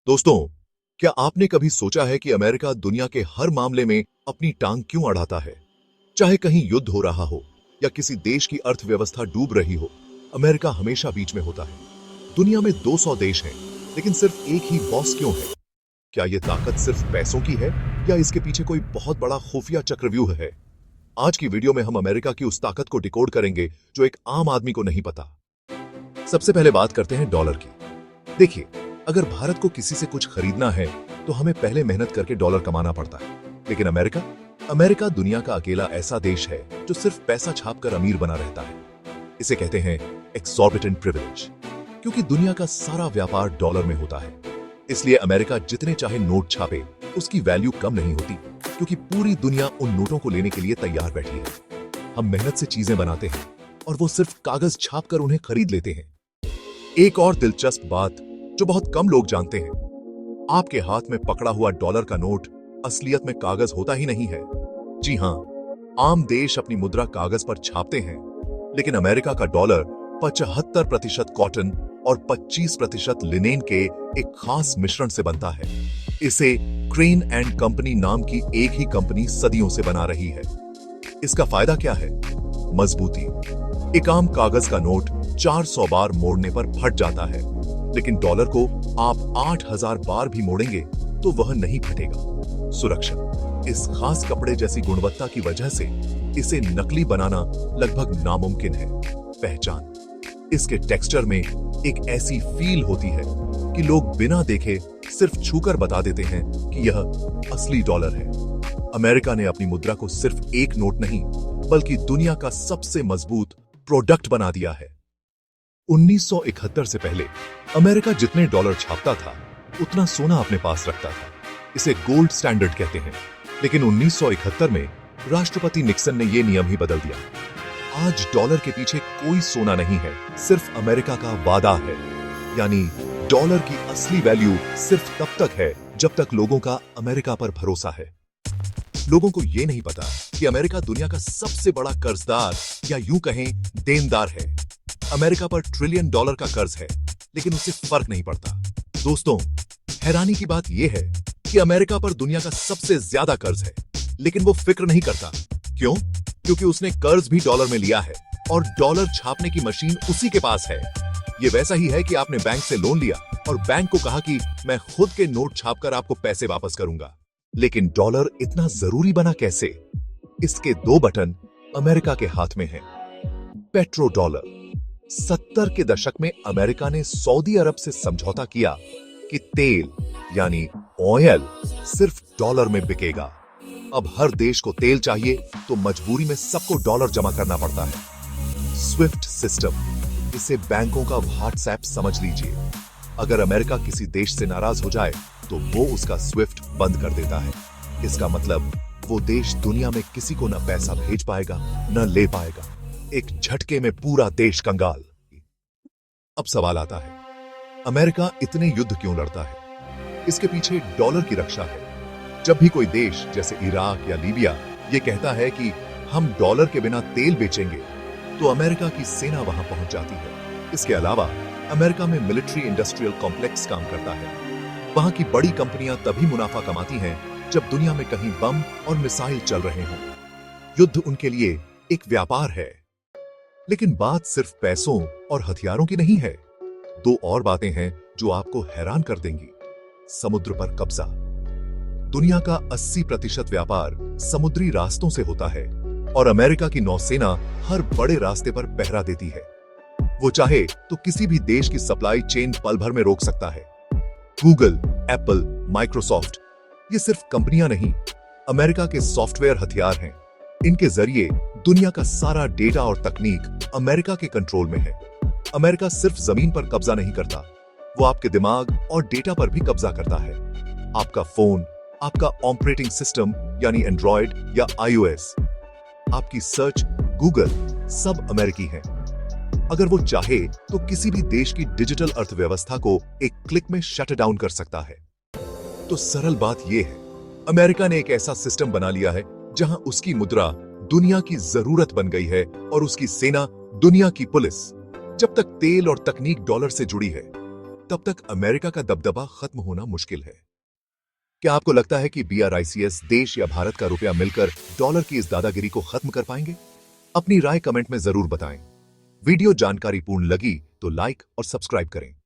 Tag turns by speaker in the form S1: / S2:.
S1: दोस्तों, क्या आपने कभी सोचा है कि अमेरिका दुनिया के हर मामले में अपनी टांग क्यों अड़ाता है? चाहे कहीं युद्ध हो रहा हो या किसी देश की अर्थव्यवस्था डूब रही हो, अमेरिका हमेशा बीच में होता है। दुनिया में 200 देश हैं, लेकिन सिर्फ एक ही बॉस क्यों है? क्या यह ताकत सिर्फ पैसों की है या इसके पीछे कोई बहुत बड़ा खुफिया चक्रव्यूह है? आज की वीडियो में हम अमेरिका की उस ताकत को डिकोड करेंगे जो एक आम आदमी को नहीं पता। सबसे पहले बात करते हैं डॉलर की। देखिए, अगर भारत को किसी से कुछ खरीदना है तो हमें पहले मेहनत करके डॉलर कमाना पड़ता है। लेकिन अमेरिका दुनिया का अकेला ऐसा देश है जो सिर्फ पैसा छापकर अमीर बना रहता है। इसे कहते हैं एक्सॉर्बिटेंट प्रिविलेज, क्योंकि दुनिया का सारा व्यापार डॉलर में होता है। इसलिए अमेरिका जितने चाहे नोट छापे, उसकी वैल्यू कम नहीं होती, क्योंकि पूरी दुनिया उन नोटों को लेने के लिए तैयार बैठी है। हम मेहनत से चीजें बनाते हैं और वो सिर्फ कागज छापकर उन्हें खरीद लेते हैं। एक और दिलचस्प बात जो बहुत कम लोग जानते हैं, आपके हाथ में पकड़ा हुआ डॉलर का नोट असलियत में कागज होता ही नहीं है। जी हां, आम देश अपनी मुद्रा कागज पर छापते हैं, लेकिन अमेरिका का डॉलर 75% कॉटन और 25% लिनेन के एक खास मिश्रण से बनता है। इसे क्रेन एंड कंपनी नाम की एक ही कंपनी सदियों से बना रही है। इसका फायदा क्या है? मजबूती। एक आम कागज का नोट 400 बार मोड़ने पर फट जाता है, लेकिन डॉलर को आप 8000 बार भी मोड़ेंगे तो वह नहीं फटेगा। सुरक्षा। इस खास कपड़े जैसी गुणवत्ता की वजह से इसे नकली बनाना लगभग नामुमकिन है। पहचान। इसके टेक्सचर में एक ऐसी फील होती है कि लोग बिना देखे सिर्फ छूकर बता देते हैं कि यह असली डॉलर है। अमेरिका ने अपनी मुद्रा को सिर्फ एक नोट नहीं, बल्कि दुनिया का सबसे मजबूत प्रोडक्ट बना दिया है। 1971 से पहले अमेरिका जितने डॉलर छापता था, उतना सोना अपने पास रखता था। इसे गोल्ड स्टैंडर्ड कहते हैं। लेकिन 1971 में राष्ट्रपति निक्सन ने यह नियम ही बदल दिया। आज डॉलर के पीछे कोई सोना नहीं है, सिर्फ अमेरिका का वादा है। यानी डॉलर की असली वैल्यू सिर्फ तब तक है जब तक लोगों का अमेरिका पर भरोसा है। लोगों को यह नहीं पता कि अमेरिका दुनिया का सबसे बड़ा कर्जदार या यूं कहें देनदार है। अमेरिका पर $1 ट्रिलियन का कर्ज है, लेकिन उससे फर्क नहीं पड़ता। दोस्तों, हैरानी की बात यह है कि अमेरिका पर दुनिया का सबसे ज्यादा कर्ज है, लेकिन वो फिक्र नहीं करता। क्यों? क्योंकि उसने कर्ज भी डॉलर में लिया है और डॉलर छापने की मशीन उसी के पास है। ये वैसा ही है कि आपने बैंक से लोन लिया और बैंक को कहा कि मैं खुद के नोट छापकर आपको पैसे वापस करूंगा। लेकिन डॉलर इतना जरूरी बना कैसे? इसके 2 बटन अमेरिका के हाथ में हैं। Petro dollar. 70 के दशक में अमेरिका ने सऊदी अरब से समझौता किया कि तेल यानी ऑयल सिर्फ डॉलर में बिकेगा। अब हर देश को तेल चाहिए तो मजबूरी में सबको डॉलर जमा करना पड़ता है। Swift system. इसे बैंकों का व्हाट्सएप समझ लीजिए। अगर अमेरिका किसी देश से नाराज हो जाए तो वो उसका स्विफ्ट बंद कर देता है। इसका मतलब वो देश दुनिया में किसी को न पैसा भेज पाएगा न ले पाएगा। एक झटके में पूरा देश कंगाल। अब सवाल आता है, अमेरिका इतने युद्ध क्यों लड़ता है? इसके पीछे डॉलर की रक्षा है। जब भी कोई देश जैसे इराक या लीबिया ये कहता है कि हम डॉलर के बिना तेल बेचेंगे, तो अमेरिका की सेना वहां पहुंच जाती है। इसके अलावा अमेरिका में मिलिट्री इंडस्ट्रियल कॉम्प्लेक्स काम करता है। वहां की बड़ी कंपनियां तभी मुनाफा कमाती हैं जब दुनिया में कहीं बम और मिसाइल चल रहे हों। युद्ध उनके लिए एक व्यापार है। लेकिन बात सिर्फ पैसों और हथियारों की नहीं है। 2 और बातें हैं जो आपको हैरान कर देंगी। समुद्र पर कब्जा। दुनिया का 80% व्यापार समुद्री रास्तों से होता है और अमेरिका की नौसेना हर बड़े रास्ते पर पहरा देती है। वो चाहे तो किसी भी देश की सप्लाई चेन पल भर में रोक सकता है। गूगल, एप्पल, माइक्रोसॉफ्ट ये सिर्फ कंपनियां नहीं, अमेरिका के सॉफ्टवेयर हथियार हैं। इनके जरिए दुनिया का सारा डेटा और तकनीक अमेरिका के कंट्रोल में है। अमेरिका सिर्फ जमीन पर कब्जा नहीं करता, वो आपके दिमाग और डेटा पर भी कब्जा करता है। आपका फोन, आपका ऑपरेटिंग सिस्टम यानी एंड्रॉयड या iOS, आपकी सर्च, गूगल, सब अमेरिकी हैं। अगर वो चाहे तो किसी भी देश की डिजिटल अर्थव्यवस्था को एक क्लिक में शट डाउन कर सकता है। तो सरल बात यह है, अमेरिका ने एक ऐसा सिस्टम बना लिया है जहां उसकी मुद्रा दुनिया की जरूरत बन गई है और उसकी सेना दुनिया की पुलिस। जब तक तेल और तकनीक डॉलर से जुड़ी है, तब तक अमेरिका का दबदबा खत्म होना मुश्किल है। क्या आपको लगता है कि BRICS देश या भारत का रुपया मिलकर डॉलर की इस दादागिरी को खत्म कर पाएंगे? अपनी राय कमेंट में जरूर बताएं। वीडियो जानकारीपूर्ण लगी तो लाइक और सब्सक्राइब करें।